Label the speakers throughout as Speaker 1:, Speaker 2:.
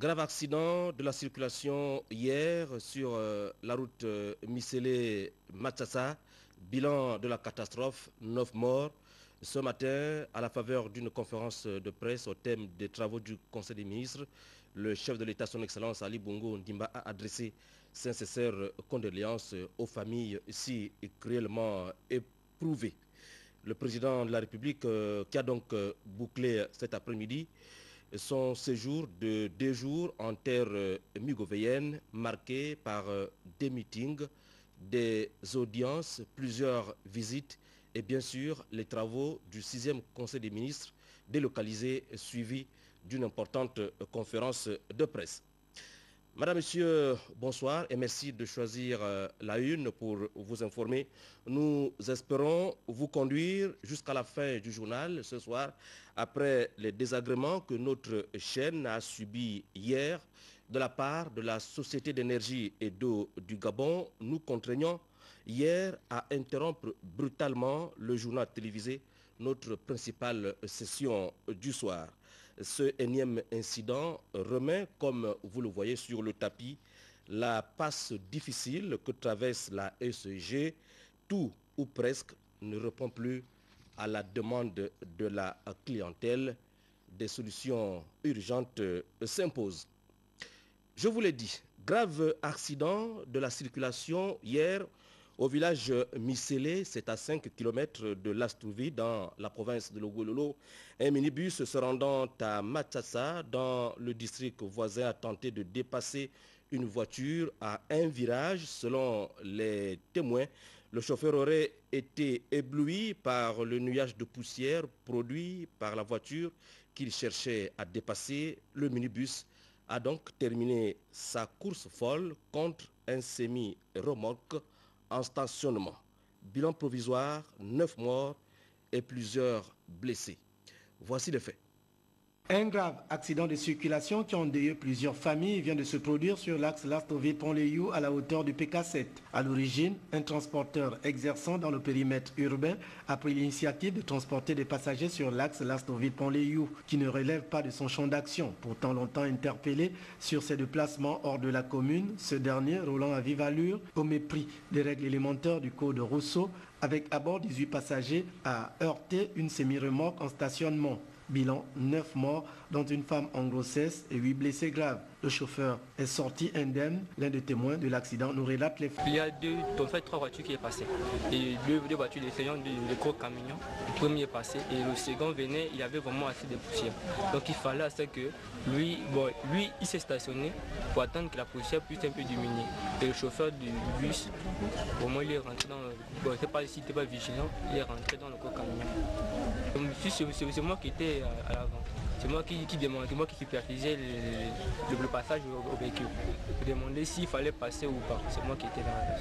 Speaker 1: Grave accident de la circulation hier sur la route Misélé-Matsassa. Bilan de la catastrophe, 9 morts. Ce matin, à la faveur d'une conférence de presse au thème des travaux du Conseil des ministres, le chef de l'État, son Excellence Ali Bongo Ondimba, a adressé ses sincères condoléances aux familles si cruellement éprouvées. Le président de la République, qui a donc bouclé cet après-midi son séjour de 2 jours en terre migovéenne, marqué par des meetings, des audiences, plusieurs visites et bien sûr les travaux du 6e Conseil des ministres délocalisé suivi d'une importante conférence de presse. Madame, Monsieur, bonsoir et merci de choisir la une pour vous informer. Nous espérons vous conduire jusqu'à la fin du journal ce soir après les désagréments que notre chaîne a subis hier de la part de la Société d'énergie et d'eau du Gabon. Nous contraignons hier à interrompre brutalement le journal télévisé, notre principale session du soir. Ce énième incident remet, comme vous le voyez sur le tapis, la passe difficile que traverse la SEG. Tout ou presque ne répond plus à la demande de la clientèle. Des solutions urgentes s'imposent. Je vous l'ai dit, grave accident de la circulation hier au village Misélé, c'est à 5 km de Lastouvi dans la province de Logololo. Un minibus se rendant à Matsassa dans le district voisin a tenté de dépasser une voiture à un virage. Selon les témoins, le chauffeur aurait été ébloui par le nuage de poussière produit par la voiture qu'il cherchait à dépasser. Le minibus a donc terminé sa course folle contre un semi-remorque en stationnement. Bilan provisoire, 9 morts et plusieurs blessés. Voici les faits.
Speaker 2: Un grave accident de circulation qui a endeuillé plusieurs familles vient de se produire sur l'axe Lastouvi-Pont-Léou à la hauteur du PK7. À l'origine, un transporteur exerçant dans le périmètre urbain a pris l'initiative de transporter des passagers sur l'axe Lastouvi-Pont-Léou qui ne relève pas de son champ d'action. Pourtant longtemps interpellé sur ses déplacements hors de la commune, ce dernier, roulant à vive allure, au mépris des règles élémentaires du code Rousseau, avec à bord 18 passagers, a heurté une semi-remorque en stationnement. Bilan, 9 morts, dont une femme en grossesse et 8 blessés graves. Le chauffeur est sorti indemne. L'un des témoins de l'accident nous relate les faits.
Speaker 3: Il y a trois voitures qui sont passées. Et deux voitures, de gros camions. Le premier est passé et le second venait, il y avait vraiment assez de poussière. Donc il fallait assez que lui il s'est stationné pour attendre que la poussière puisse un peu diminuer. Et le chauffeur du bus, au moins il est rentré dans le... Bon, il n'était pas vigilant, il est rentré dans le gros camion. C'est moi qui étais à l'avant. C'est moi qui demandais, moi qui supervisais le passage au véhicule. Je demandais s'il fallait passer ou pas. C'est moi qui étais là.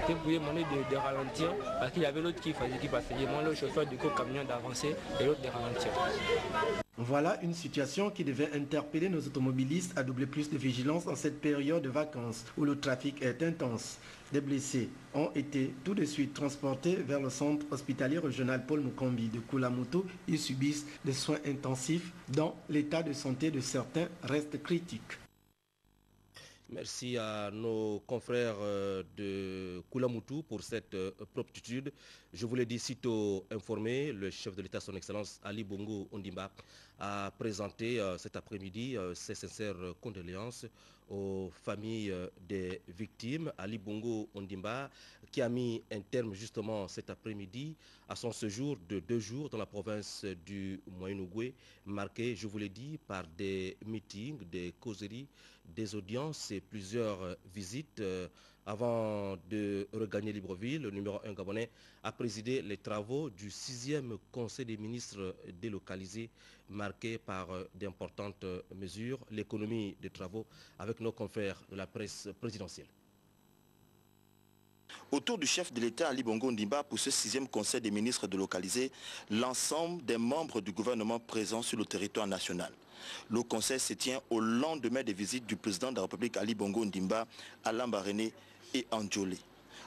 Speaker 3: Je pouvais demander de ralentir parce qu'il y avait l'autre qui passait. J'ai demandé au chauffeur du camion d'avancer et l'autre de ralentir.
Speaker 2: Voilà une situation qui devait interpeller nos automobilistes à doubler plus de vigilance en cette période de vacances où le trafic est intense. Des blessés ont été tout de suite transportés vers le centre hospitalier régional Paul Mukombi de Koulamoutou. Ils subissent des soins intensifs dont l'état de santé de certains reste critique.
Speaker 1: Merci à nos confrères de Koulamoutou pour cette promptitude. Je vous l'ai dit, sitôt informé, le chef de l'État, son Excellence Ali Bongo Ondimba, a présenté cet après-midi ses sincères condoléances aux familles des victimes. Ali Bongo Ondimba, qui a mis un terme justement cet après-midi à son séjour de 2 jours dans la province du Moyen-Ogooué, marqué, je vous l'ai dit, par des meetings, des causeries, des audiences et plusieurs visites. Avant de regagner Libreville, le numéro 1 gabonais a présidé les travaux du 6e Conseil des ministres délocalisé, marqué par d'importantes mesures, l'économie des travaux avec nos confrères de la presse présidentielle.
Speaker 4: Autour du chef de l'État Ali Bongo Ondimba pour ce 6e Conseil des ministres délocalisé, l'ensemble des membres du gouvernement présents sur le territoire national. Le Conseil se tient au lendemain des visites du président de la République Ali Bongo Ondimba à Lambaréné et Andjolé.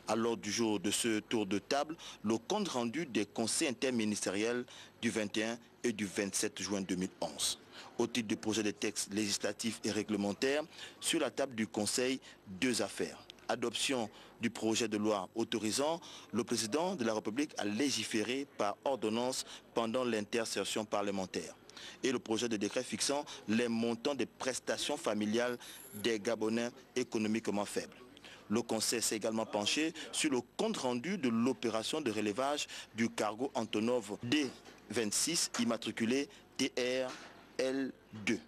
Speaker 4: À l'ordre du jour de ce tour de table, le compte rendu des conseils interministériels du 21 et du 27 juin 2011. Au titre du projet de texte législatif et réglementaire, sur la table du Conseil, 2 affaires. Adoption du projet de loi autorisant le président de la République à légiférer par ordonnance pendant l'intercession parlementaire. Et le projet de décret fixant les montants des prestations familiales des Gabonais économiquement faibles. Le Conseil s'est également penché sur le compte rendu de l'opération de relevage du cargo Antonov D26 immatriculé TRL2.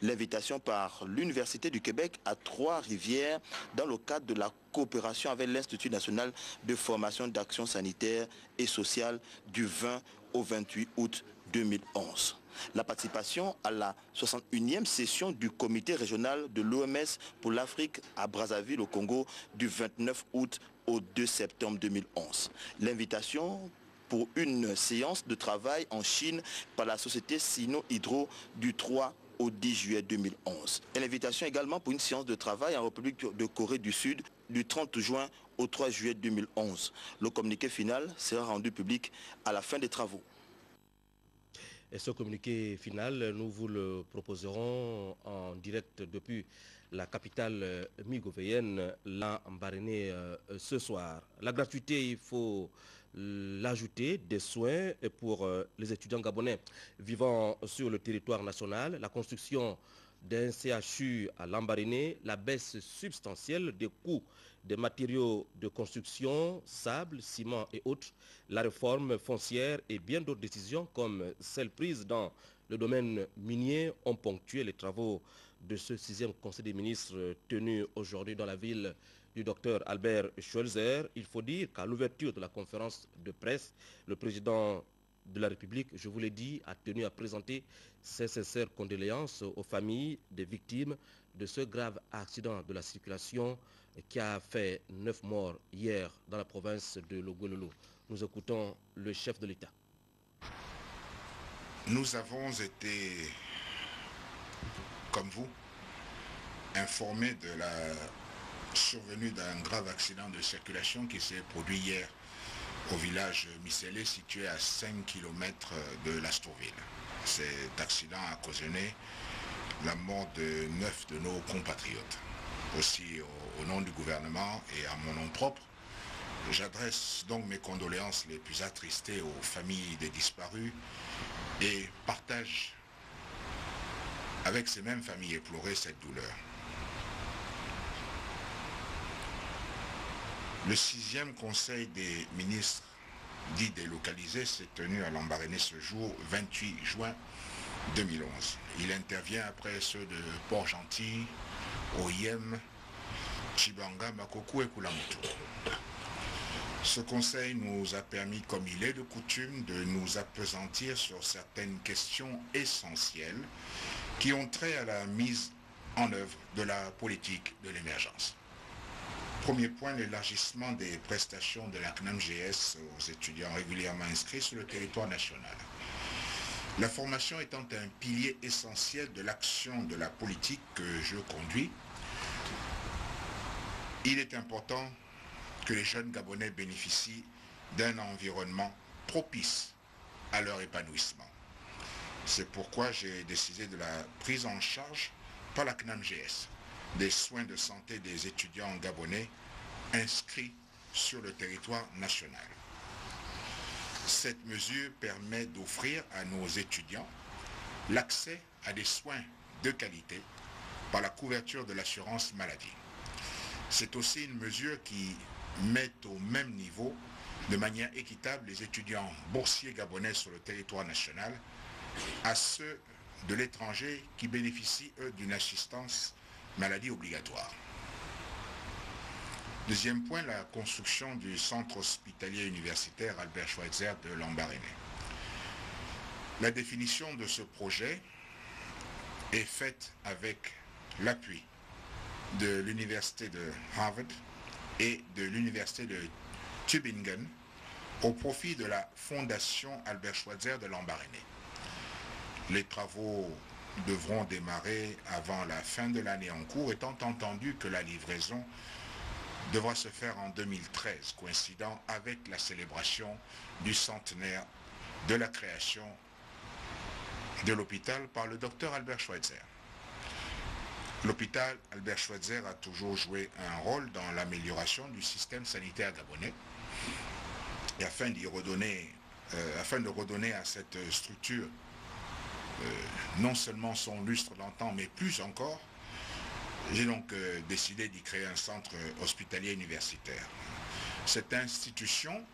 Speaker 4: L'invitation par l'Université du Québec à Trois-Rivières dans le cadre de la coopération avec l'Institut national de formation d'action sanitaire et sociale du 20 au 28 août 2011. La participation à la 61e session du comité régional de l'OMS pour l'Afrique à Brazzaville au Congo du 29 août au 2 septembre 2011. L'invitation pour une séance de travail en Chine par la société Sino-Hydro du 3 au 10 juillet 2011. Et l'invitation également pour une séance de travail en République de Corée du Sud du 30 juin au 3 juillet 2011. Le communiqué final sera rendu public à la fin des travaux.
Speaker 1: Et ce communiqué final, nous vous le proposerons en direct depuis la capitale migovéenne, Lambaréné, ce soir. La gratuité, il faut l'ajouter, des soins pour les étudiants gabonais vivant sur le territoire national, la construction d'un CHU à Lambaréné, la baisse substantielle des coûts des matériaux de construction, sable, ciment et autres, la réforme foncière et bien d'autres décisions comme celles prises dans le domaine minier ont ponctué les travaux de ce 6e Conseil des ministres tenu aujourd'hui dans la ville du docteur Albert Schweitzer. Il faut dire qu'à l'ouverture de la conférence de presse, le président de la République, je vous l'ai dit, a tenu à présenter ses sincères condoléances aux familles des victimes de ce grave accident de la circulation qui a fait 9 morts hier dans la province de Logololo. Nous écoutons le chef de l'État.
Speaker 5: Nous avons été, comme vous, informés de la survenue d'un grave accident de circulation qui s'est produit hier au village Misélé, situé à 5 km de Lastourville. Cet accident a occasionné la mort de 9 de nos compatriotes. Aussi, au nom du gouvernement et à mon nom propre, j'adresse donc mes condoléances les plus attristées aux familles des disparus et partage avec ces mêmes familles éplorées cette douleur. Le 6e Conseil des ministres dit délocalisé s'est tenu à Lambaréné ce jour 28 juin 2011. Il intervient après ceux de Port-Gentil, Oyem, Chibanga, Makokou et Kulamutu. Ce conseil nous a permis, comme il est de coutume, de nous appesantir sur certaines questions essentielles qui ont trait à la mise en œuvre de la politique de l'émergence. Premier point, l'élargissement des prestations de la CNAMGS aux étudiants régulièrement inscrits sur le territoire national. La formation étant un pilier essentiel de l'action de la politique que je conduis, il est important que les jeunes Gabonais bénéficient d'un environnement propice à leur épanouissement. C'est pourquoi j'ai décidé de la prise en charge par la CNAMGS des soins de santé des étudiants gabonais inscrits sur le territoire national. Cette mesure permet d'offrir à nos étudiants l'accès à des soins de qualité par la couverture de l'assurance maladie. C'est aussi une mesure qui met au même niveau, de manière équitable, les étudiants boursiers gabonais sur le territoire national à ceux de l'étranger qui bénéficient, eux, d'une assistance maladie obligatoire. Deuxième point, la construction du centre hospitalier universitaire Albert Schweitzer de Lambaréné. La définition de ce projet est faite avec l'appui de l'université de Harvard et de l'université de Tübingen au profit de la fondation Albert Schweitzer de Lambaréné. Les travaux devront démarrer avant la fin de l'année en cours, étant entendu que la livraison devra se faire en 2013, coïncidant avec la célébration du centenaire de la création de l'hôpital par le docteur Albert Schweitzer. L'hôpital Albert Schweitzer a toujours joué un rôle dans l'amélioration du système sanitaire gabonais. Et afin de redonner à cette structure non seulement son lustre d'antan, mais plus encore, j'ai donc décidé d'y créer un centre hospitalier universitaire. Cette institution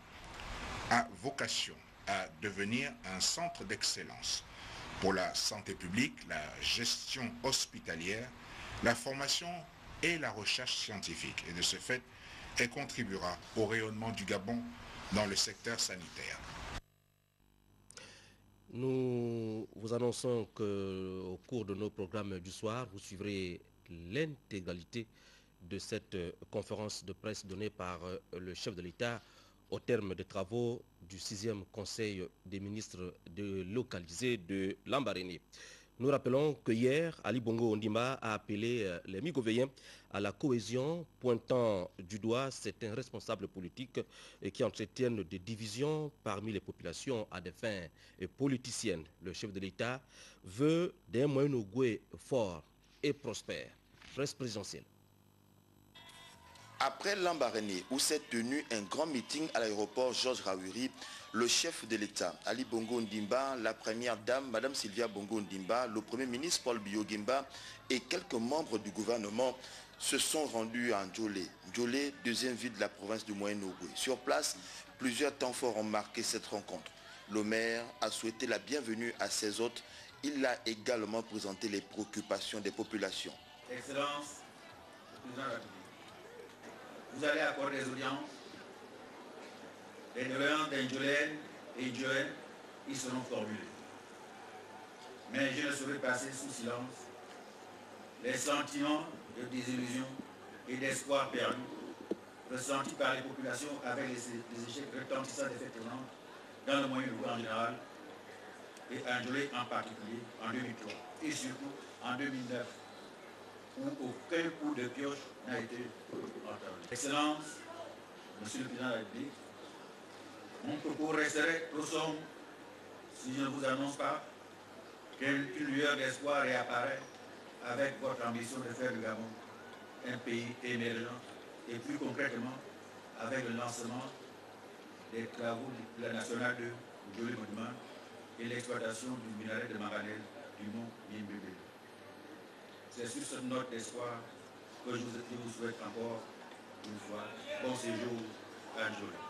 Speaker 5: a vocation à devenir un centre d'excellence pour la santé publique, la gestion hospitalière, la formation et la recherche scientifique. Et de ce fait, elle contribuera au rayonnement du Gabon dans le secteur sanitaire.
Speaker 1: Nous vous annonçons qu'au cours de nos programmes du soir, vous suivrez l'intégralité de cette conférence de presse donnée par le chef de l'État au terme des travaux du 6e Conseil des ministres localisés de Lambaréné. Nous rappelons que hier, Ali Bongo Ondimba a appelé les Migovéens à la cohésion, pointant du doigt certains responsables politiques qui entretiennent des divisions parmi les populations à des fins politiciennes. Le chef de l'État veut des Moyenogoué forts et prospères. Presse présidentielle.
Speaker 4: Après Lambaréné, où s'est tenu un grand meeting à l'aéroport Georges Rawiri, le chef de l'État, Ali Bongo Ondimba, la première dame, Madame Sylvia Bongo Ondimba, le premier ministre Paul Biogimba et quelques membres du gouvernement se sont rendus à Ndjolé. Ndjolé, deuxième ville de la province du Moyen-Ogoué. Sur place, plusieurs temps forts ont marqué cette rencontre. Le maire a souhaité la bienvenue à ses hôtes. Il a également présenté les préoccupations des populations.
Speaker 6: Excellence, président de la République, vous allez accorder des audiences. Les doléances d'Indjolène et Indjoène, ils seront formulés. Mais je ne saurais passer sous silence les sentiments de désillusion et d'espoir perdu ressentis par les populations avec les échecs retentissants des fêtes tournantes dans le Moyen-Ogoué en général et Ndjolé en particulier en 2003 et surtout en 2009 où aucun coup de pioche n'a été entendu. Excellence, Monsieur le Président de la République, mon propos resterait trop sombre si je ne vous annonce pas qu'une lueur d'espoir réapparaît avec votre ambition de faire du Gabon un pays émergent et plus concrètement avec le lancement des travaux de la nationale de Ndjolé-Monument et l'exploitation du minerai de manganèse du mont Bimbébé. C'est sur cette note d'espoir que je vous souhaite encore une fois bon séjour à Ndjolé.